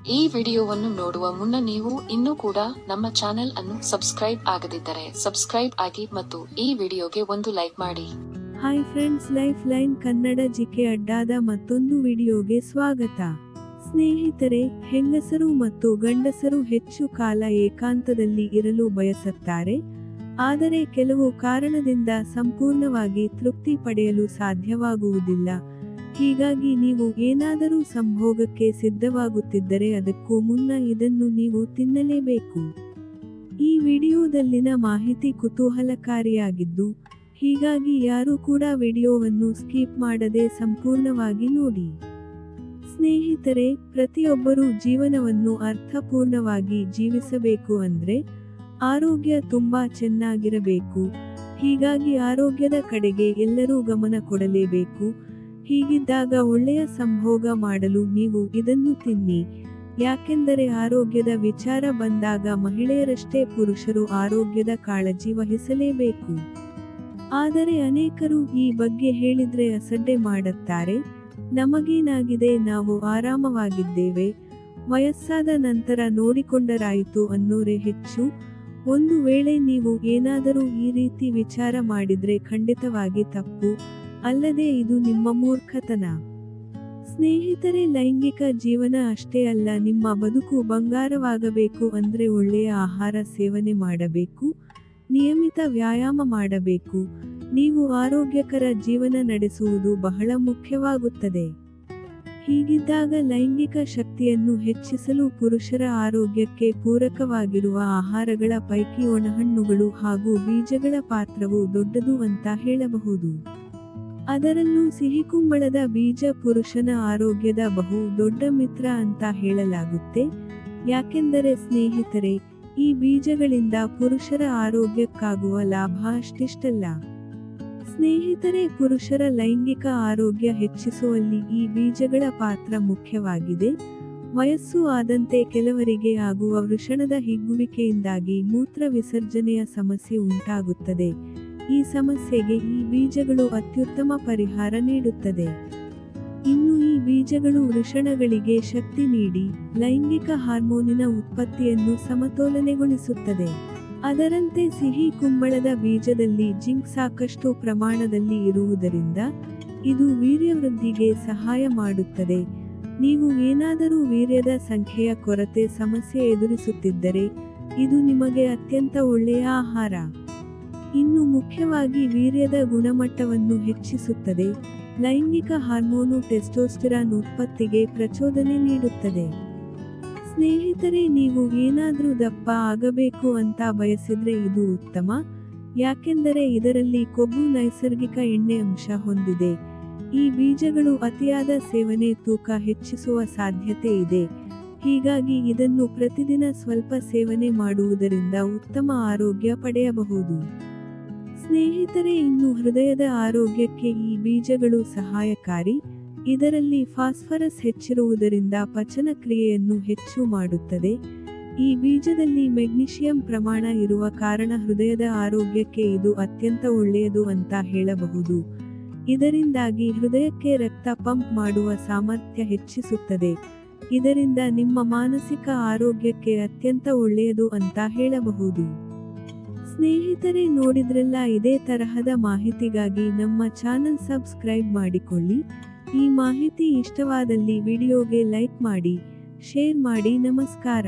ಈ ವಿಡಿಯೋವನ್ನು ನೋಡುವ ಮುನ್ನ ನೀವು ಇನ್ನೂ ಕೂಡ ನಮ್ಮ ಚಾನೆಲ್ ಅನ್ನು ಸಬ್ಸ್ಕ್ರೈಬ್ ಆಗದಿದ್ದರೆ ಸಬ್ಸ್ಕ್ರೈಬ್ ಆಗಿ ಮತ್ತು ಈ ವಿಡಿಯೋಗೆ ಒಂದು ಲೈಕ್ ಮಾಡಿ. Hi friends, life line Kannada GK ಅಡ್ಡಾದ ಮತ್ತೊಂದು ವಿಡಿಯೋಗೆ ಸ್ವಾಗತ. ಸ್ನೇಹಿತರೆ, ಹೆಂಗಸರು ಮತ್ತು ಗಂಡಸರು ಹೆಚ್ಚು ಕಾಲ ಏಕಾಂತದಲ್ಲಿ ಇರಲು ಬಯಸುತ್ತಾರೆ, ಆದರೆ ಕೆಲವು ಕಾರಣದಿಂದ ಸಂಪೂರ್ಣವಾಗಿ ತೃಪ್ತಿ ಪಡೆಯಲು ಸಾಧ್ಯವಾಗುವುದಿಲ್ಲ. ಹೀಗಾಗಿ ನೀವು ಏನಾದರೂ ಸಂಭೋಗಕ್ಕೆ ಸಿದ್ಧವಾಗುತ್ತಿದ್ದರೆ ಅದಕ್ಕೂ ಮುನ್ನ ಇದನ್ನು ನೀವು ತಿನ್ನಲೇಬೇಕು. ಈ ವಿಡಿಯೋದಲ್ಲಿನ ಮಾಹಿತಿ ಕುತೂಹಲಕಾರಿಯಾಗಿದ್ದು, ಹೀಗಾಗಿ ಯಾರೂ ಕೂಡ ವಿಡಿಯೋವನ್ನು ಸ್ಕಿಪ್ ಮಾಡದೆ ಸಂಪೂರ್ಣವಾಗಿ ನೋಡಿ. ಸ್ನೇಹಿತರೆ, ಪ್ರತಿಯೊಬ್ಬರೂ ಜೀವನವನ್ನು ಅರ್ಥಪೂರ್ಣವಾಗಿ ಜೀವಿಸಬೇಕು ಅಂದ್ರೆ ಆರೋಗ್ಯ ತುಂಬಾ ಚೆನ್ನಾಗಿರಬೇಕು. ಹೀಗಾಗಿ ಆರೋಗ್ಯದ ಕಡೆಗೆ ಎಲ್ಲರೂ ಗಮನ ಕೊಡಲೇಬೇಕು. ಹೀಗಿದ್ದಾಗ ಒಳ್ಳೆಯ ಸಂಭೋಗ ಮಾಡಲು ನೀವು ಇದನ್ನು ತಿನ್ನಿ. ಯಾಕೆಂದರೆ ಆರೋಗ್ಯದ ವಿಚಾರ ಬಂದಾಗ ಮಹಿಳೆಯರಷ್ಟೇ ಪುರುಷರು ಆರೋಗ್ಯದ ಕಾಳಜಿ ವಹಿಸಲೇಬೇಕು. ಆದರೆ ಅನೇಕರು ಈ ಬಗ್ಗೆ ಹೇಳಿದ್ರೆ ಅಸಡ್ಡೆ ಮಾಡುತ್ತಾರೆ. ನಮಗೇನಾಗಿದೆ, ನಾವು ಆರಾಮವಾಗಿದ್ದೇವೆ, ವಯಸ್ಸಾದ ನಂತರ ನೋಡಿಕೊಂಡರಾಯಿತು ಅನ್ನೋರೇ ಹೆಚ್ಚು. ಒಂದು ವೇಳೆ ನೀವು ಏನಾದರೂ ಈ ರೀತಿ ವಿಚಾರ ಮಾಡಿದ್ರೆ ಖಂಡಿತವಾಗಿ ತಪ್ಪು, ಅಲ್ಲದೆ ಇದು ನಿಮ್ಮ ಮೂರ್ಖತನ. ಸ್ನೇಹಿತರೆ, ಲೈಂಗಿಕ ಜೀವನ ಅಷ್ಟೇ ಅಲ್ಲ, ನಿಮ್ಮ ಬದುಕು ಬಂಗಾರವಾಗಬೇಕು ಅಂದ್ರೆ ಒಳ್ಳೆಯ ಆಹಾರ ಸೇವನೆ ಮಾಡಬೇಕು, ನಿಯಮಿತ ವ್ಯಾಯಾಮ ಮಾಡಬೇಕು. ನೀವು ಆರೋಗ್ಯಕರ ಜೀವನ ನಡೆಸುವುದು ಬಹಳ ಮುಖ್ಯವಾಗುತ್ತದೆ. ಹೀಗಿದ್ದಾಗ ಲೈಂಗಿಕ ಶಕ್ತಿಯನ್ನು ಹೆಚ್ಚಿಸಲು ಪುರುಷರ ಆರೋಗ್ಯಕ್ಕೆ ಪೂರಕವಾಗಿರುವ ಆಹಾರಗಳ ಪೈಕಿ ಒಣಹಣ್ಣುಗಳು ಹಾಗೂ ಬೀಜಗಳ ಪಾತ್ರವು ದೊಡ್ಡದು ಅಂತ ಹೇಳಬಹುದು. ಅದರಲ್ಲೂ ಸಿಹಿಕುಂಬಳದ ಬೀಜ ಪುರುಷನ ಆರೋಗ್ಯದ ಬಹು ದೊಡ್ಡ ಮಿತ್ರ ಅಂತ ಹೇಳಲಾಗುತ್ತೆ. ಯಾಕೆಂದರೆ ಸ್ನೇಹಿತರೆ, ಈ ಬೀಜಗಳಿಂದ ಪುರುಷರ ಆರೋಗ್ಯಕ್ಕಾಗುವ ಲಾಭ ಅಷ್ಟಿಷ್ಟಲ್ಲ. ಸ್ನೇಹಿತರೆ, ಪುರುಷರ ಲೈಂಗಿಕ ಆರೋಗ್ಯ ಹೆಚ್ಚಿಸುವಲ್ಲಿ ಈ ಬೀಜಗಳ ಪಾತ್ರ ಮುಖ್ಯವಾಗಿದೆ. ವಯಸ್ಸು ಆದಂತೆ ಕೆಲವರಿಗೆ ಆಗುವ ವೃಷಣದ ಹಿಗ್ಗುವಿಕೆಯಿಂದಾಗಿ ಮೂತ್ರ ವಿಸರ್ಜನೆಯ ಸಮಸ್ಯೆ ಉಂಟಾಗುತ್ತದೆ. ಈ ಸಮಸ್ಯೆಗೆ ಈ ಬೀಜಗಳು ಅತ್ಯುತ್ತಮ ಪರಿಹಾರ ನೀಡುತ್ತದೆ. ಇನ್ನು ಈ ಬೀಜಗಳು ವೃಷಣಗಳಿಗೆ ಶಕ್ತಿ ನೀಡಿ ಲೈಂಗಿಕ ಹಾರ್ಮೋನಿನ ಉತ್ಪತ್ತಿಯನ್ನು ಸಮತೋಲನೆಗೊಳಿಸುತ್ತದೆ. ಅದರಂತೆ ಸಿಹಿ ಕುಂಬಳದ ಬೀಜದಲ್ಲಿ ಜಿಂಕ್ ಸಾಕಷ್ಟು ಪ್ರಮಾಣದಲ್ಲಿ ಇರುವುದರಿಂದ ಇದು ವೀರ್ಯವೃದ್ಧಿಗೆ ಸಹಾಯ ಮಾಡುತ್ತದೆ. ನೀವು ಏನಾದರೂ ವೀರ್ಯದ ಸಂಖ್ಯೆಯ ಕೊರತೆ ಸಮಸ್ಯೆ ಎದುರಿಸುತ್ತಿದ್ದರೆ ಇದು ನಿಮಗೆ ಅತ್ಯಂತ ಒಳ್ಳೆಯ ಆಹಾರ. ಇನ್ನು ಮುಖ್ಯವಾಗಿ ವೀರ್ಯದ ಗುಣಮಟ್ಟವನ್ನು ಹೆಚ್ಚಿಸುತ್ತದೆ. ಲೈಂಗಿಕ ಹಾರ್ಮೋನು ಟೆಸ್ಟೋಸ್ಟೆರಾನ್ ಉತ್ಪತ್ತಿಗೆ ಪ್ರಚೋದನೆ ನೀಡುತ್ತದೆ. ಸ್ನೇಹಿತರೆ, ನೀವು ಏನಾದ್ರೂ ದಪ್ಪ ಆಗಬೇಕು ಅಂತ ಬಯಸಿದ್ರೆ ಇದು ಉತ್ತಮ. ಯಾಕೆಂದರೆ ಇದರಲ್ಲಿ ಕೊಬ್ಬು ನೈಸರ್ಗಿಕ ಎಣ್ಣೆ ಅಂಶ ಹೊಂದಿದೆ. ಈ ಬೀಜಗಳು ಅತಿಯಾದ ಸೇವನೆ ತೂಕ ಹೆಚ್ಚಿಸುವ ಸಾಧ್ಯತೆ ಇದೆ. ಹೀಗಾಗಿ ಇದನ್ನು ಪ್ರತಿದಿನ ಸ್ವಲ್ಪ ಸೇವನೆ ಮಾಡುವುದರಿಂದ ಉತ್ತಮ ಆರೋಗ್ಯ ಪಡೆಯಬಹುದು. ಸ್ನೇಹಿತರೆ, ಇನ್ನು ಹೃದಯದ ಆರೋಗ್ಯಕ್ಕೆ ಈ ಬೀಜಗಳು ಸಹಾಯಕಾರಿ. ಇದರಲ್ಲಿ ಫಾಸ್ಫರಸ್ ಹೆಚ್ಚಿರುವುದರಿಂದ ಪಚನ ಕ್ರಿಯೆಯನ್ನು ಹೆಚ್ಚು ಮಾಡುತ್ತದೆ. ಈ ಬೀಜದಲ್ಲಿ ಮೆಗ್ನೀಷಿಯಂ ಪ್ರಮಾಣ ಇರುವ ಕಾರಣ ಹೃದಯದ ಆರೋಗ್ಯಕ್ಕೆ ಇದು ಅತ್ಯಂತ ಒಳ್ಳೆಯದು ಅಂತ ಹೇಳಬಹುದು. ಇದರಿಂದಾಗಿ ಹೃದಯಕ್ಕೆ ರಕ್ತ ಪಂಪ್ ಮಾಡುವ ಸಾಮರ್ಥ್ಯ ಹೆಚ್ಚಿಸುತ್ತದೆ. ಇದರಿಂದ ನಿಮ್ಮ ಮಾನಸಿಕ ಆರೋಗ್ಯಕ್ಕೆ ಅತ್ಯಂತ ಒಳ್ಳೆಯದು ಅಂತ ಹೇಳಬಹುದು. ಸ್ನೇಹಿತರೆ, ನೋಡಿದ್ರಲ್ಲ, ಇದೇ ತರಹದ ಮಾಹಿತಿಗಾಗಿ ನಮ್ಮ ಚಾನಲ್ ಸಬ್ಸ್ಕ್ರೈಬ್ ಮಾಡಿಕೊಳ್ಳಿ. ಈ ಮಾಹಿತಿ ಇಷ್ಟವಾದಲ್ಲಿ ವಿಡಿಯೋಗೆ ಲೈಕ್ ಮಾಡಿ, ಶೇರ್ ಮಾಡಿ. ನಮಸ್ಕಾರ.